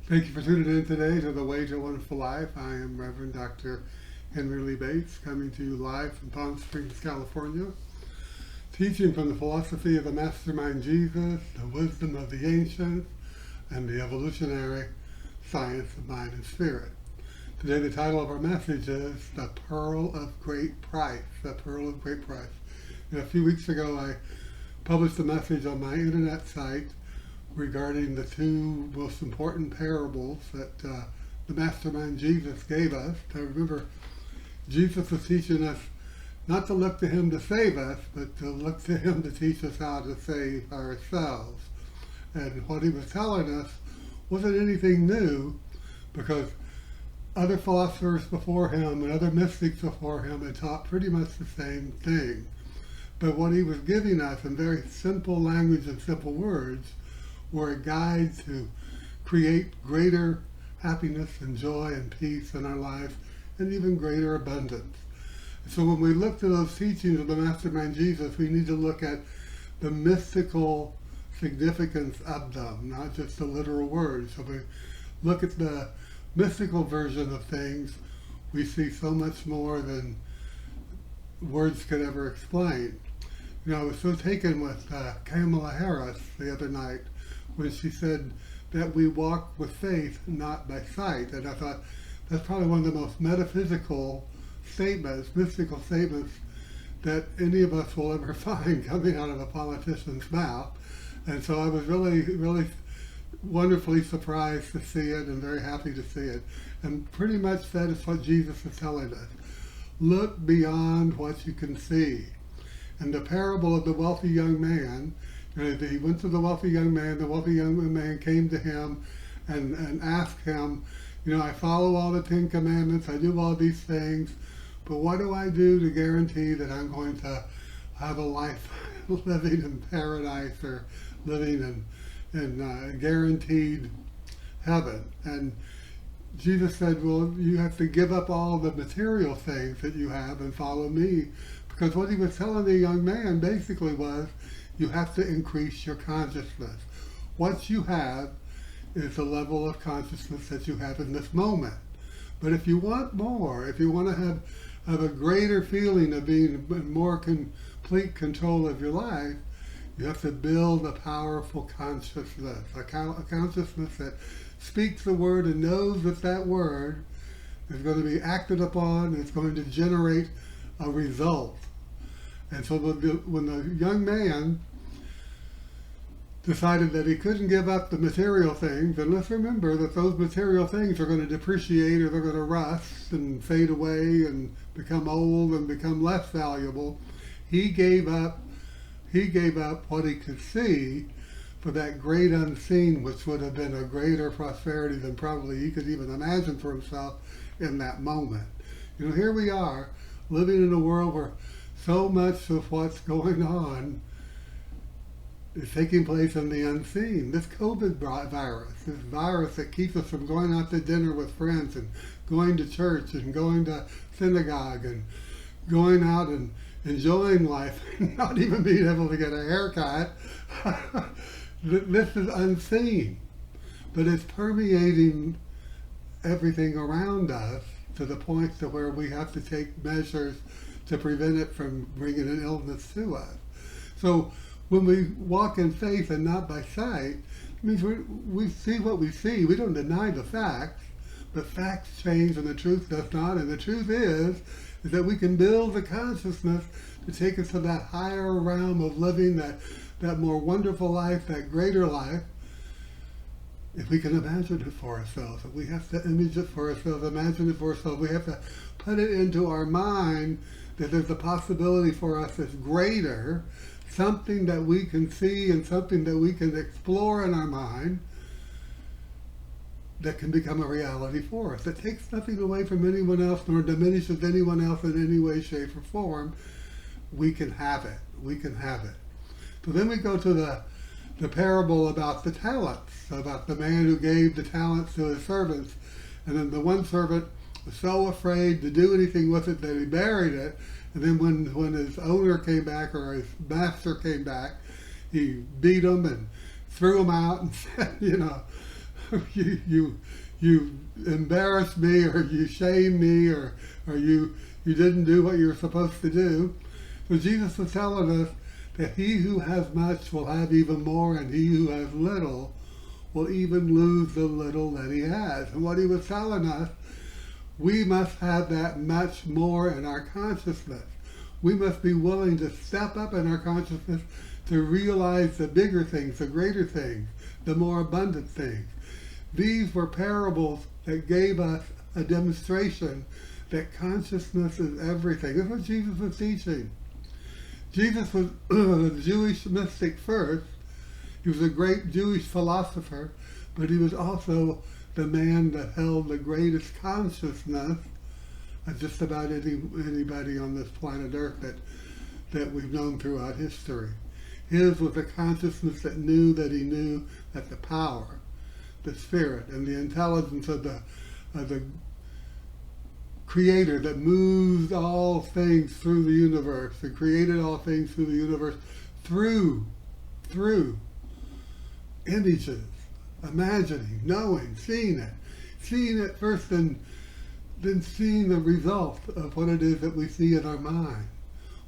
Thank you for tuning in today to The Way to a Wonderful Life. I am Reverend Dr. Henry Lee Bates, coming to you live from Palm Springs, California, teaching from the philosophy of the Mastermind Jesus, the wisdom of the ancients, and the evolutionary science of mind and spirit. Today the title of our message is The Pearl of Great Price. The Pearl of Great Price. A few weeks ago I published a message on my internet site regarding the two most important parables that the Mastermind Jesus gave us. I remember Jesus was teaching us not to look to him to save us, but to look to him to teach us how to save ourselves. And what he was telling us wasn't anything new, because other philosophers before him and other mystics before him had taught pretty much the same thing. But what he was giving us in very simple language and simple words were a guide to create greater happiness and joy and peace in our life, and even greater abundance. So when we look to those teachings of the Mastermind Jesus, we need to look at the mystical significance of them, not just the literal words. So we look at the mystical version of things, we see so much more than words could ever explain. I was so taken with Kamala Harris the other night when she said that we walk with faith, not by sight. And I thought that's probably one of the most metaphysical statements, mystical statements, that any of us will ever find coming out of a politician's mouth. And so I was really, really wonderfully surprised to see it and very happy to see it. And pretty much that is what Jesus is telling us. Look beyond what you can see. And the parable of the wealthy young man, he went to the wealthy young man came to him and asked him, I follow all the 10 commandments, I do all these things, but what do I do to guarantee that I'm going to have a life living in paradise or living in guaranteed heaven? And Jesus said, well, you have to give up all the material things that you have and follow me. Because what he was telling the young man basically was, you have to increase your consciousness. What you have is the level of consciousness that you have in this moment. But if you want more, if you want to have a greater feeling of being in more complete control of your life, you have to build a powerful consciousness, a consciousness that speaks the word and knows that that word is going to be acted upon, and it's going to generate a result. And so when the young man decided that he couldn't give up the material things, and let's remember that those material things are going to depreciate, or they're going to rust and fade away and become old and become less valuable. He gave up what he could see for that great unseen, which would have been a greater prosperity than probably he could even imagine for himself in that moment. Here we are living in a world where so much of what's going on is taking place in the unseen. This COVID virus, this virus that keeps us from going out to dinner with friends and going to church and going to synagogue and going out and enjoying life and not even being able to get a haircut. This is unseen, but it's permeating everything around us to the point to where we have to take measures to prevent it from bringing an illness to us. So when we walk in faith and not by sight, it means we see what we see. We don't deny the facts, but facts change and the truth does not. And the truth is that we can build the consciousness to take us to that higher realm of living, that more wonderful life, that greater life, if we can imagine it for ourselves. If we have to image it for ourselves, imagine it for ourselves, we have to put it into our mind that there's a possibility for us that's greater, something that we can see and something that we can explore in our mind that can become a reality for us. It takes nothing away from anyone else nor diminishes anyone else in any way, shape, or form. We can have it. We can have it. So then we go to the parable about the talents, about the man who gave the talents to his servants. And then the one servant was so afraid to do anything with it that he buried it. And then when his owner came back, or his master came back, he beat him and threw him out and said, you embarrassed me, or you shamed me, or you didn't do what you were supposed to do. So Jesus was telling us that he who has much will have even more, and he who has little will even lose the little that he has. And what he was telling us, we must have that much more in our consciousness. We must be willing to step up in our consciousness to realize the bigger things, the greater things, the more abundant things. These were parables that gave us a demonstration that consciousness is everything. That's what Jesus was teaching. Jesus was a Jewish mystic first. He was a great Jewish philosopher, but he was also the man that held the greatest consciousness of just about anybody on this planet Earth that we've known throughout history. His was a consciousness that knew that he knew that the power, the spirit, and the intelligence of the Creator that moved all things through the universe, that created all things through the universe through images, imagining, knowing, seeing it first, and then seeing the result of what it is that we see in our mind.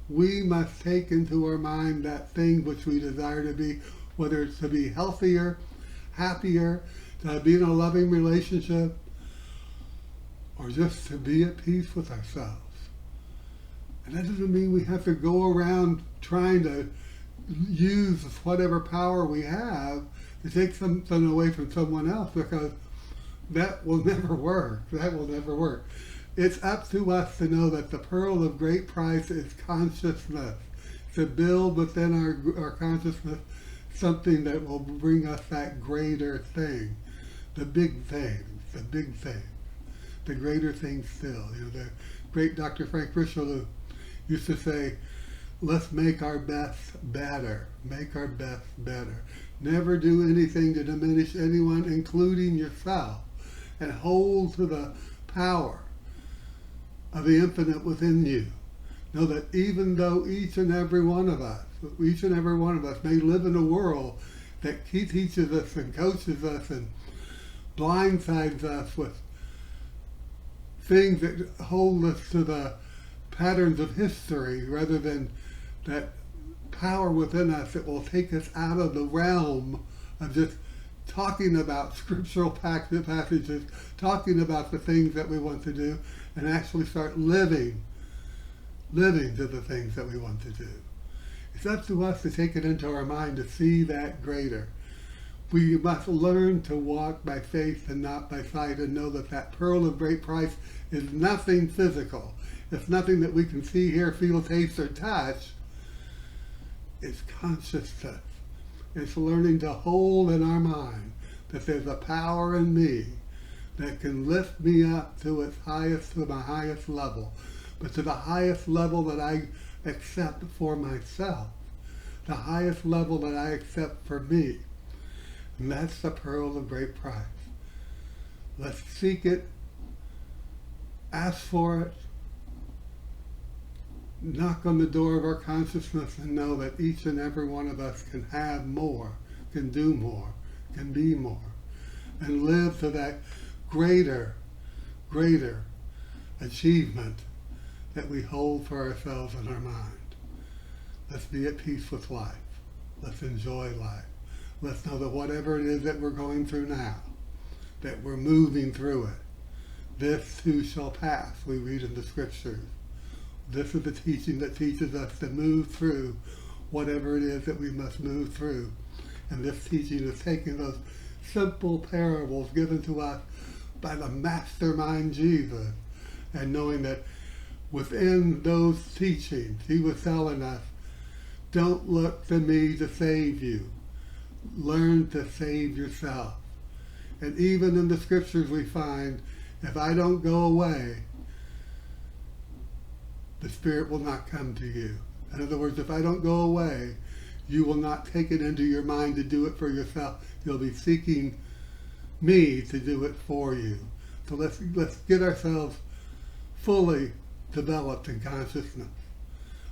We must take into our mind that thing which we desire to be, whether it's to be healthier, happier, to be in a loving relationship, or just to be at peace with ourselves. And that doesn't mean we have to go around trying to use whatever power we have to take something away from someone else, because that will never work. That will never work. It's up to us to know that the pearl of great price is consciousness, to build within our consciousness something that will bring us that greater thing, the big things, the greater things still. You know, the great Dr. Frank Richelieu used to say, let's make our best better. Make our best better. Never do anything to diminish anyone, including yourself, and hold to the power of the infinite within you. Know that even though each and every one of us may live in a world that teaches us and coaches us and blindsides us with things that hold us to the patterns of history rather than that power within us that will take us out of the realm of just talking about scriptural passages, talking about the things that we want to do, and actually start living to the things that we want to do. It's up to us to take it into our mind to see that greater. We must learn to walk by faith and not by sight, and know that that pearl of great price is nothing physical. It's nothing that we can see, hear, feel, taste, or touch. It's consciousness. It's learning to hold in our mind that there's a power in me that can lift me up to my highest level, but to the highest level that I accept for myself, the highest level that I accept for me. And that's the pearl of great price. Let's seek it, ask for it, knock on the door of our consciousness, and know that each and every one of us can have more, can do more, can be more, and live to that greater achievement that we hold for ourselves in our mind. Let's be at peace with life. Let's enjoy life. Let's know that whatever it is that we're going through now, that we're moving through it, this too shall pass, we read in the scriptures. This is the teaching that teaches us to move through whatever it is that we must move through. And this teaching is taking those simple parables given to us by the mastermind Jesus, and knowing that within those teachings, he was telling us, don't look to me to save you. Learn to save yourself. And even in the scriptures we find, if I don't go away, the Spirit will not come to you. In other words, if I don't go away, you will not take it into your mind to do it for yourself. You'll be seeking me to do it for you. So let's get ourselves fully developed in consciousness.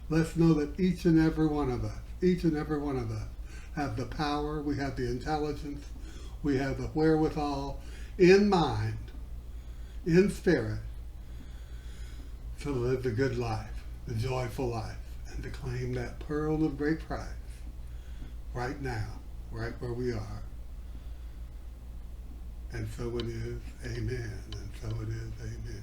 Let's know that each and every one of us have the power, we have the intelligence, we have the wherewithal in mind, in spirit, to live the good life, the joyful life, and to claim that pearl of great price right now, right where we are. And so it is, amen. And so it is, amen.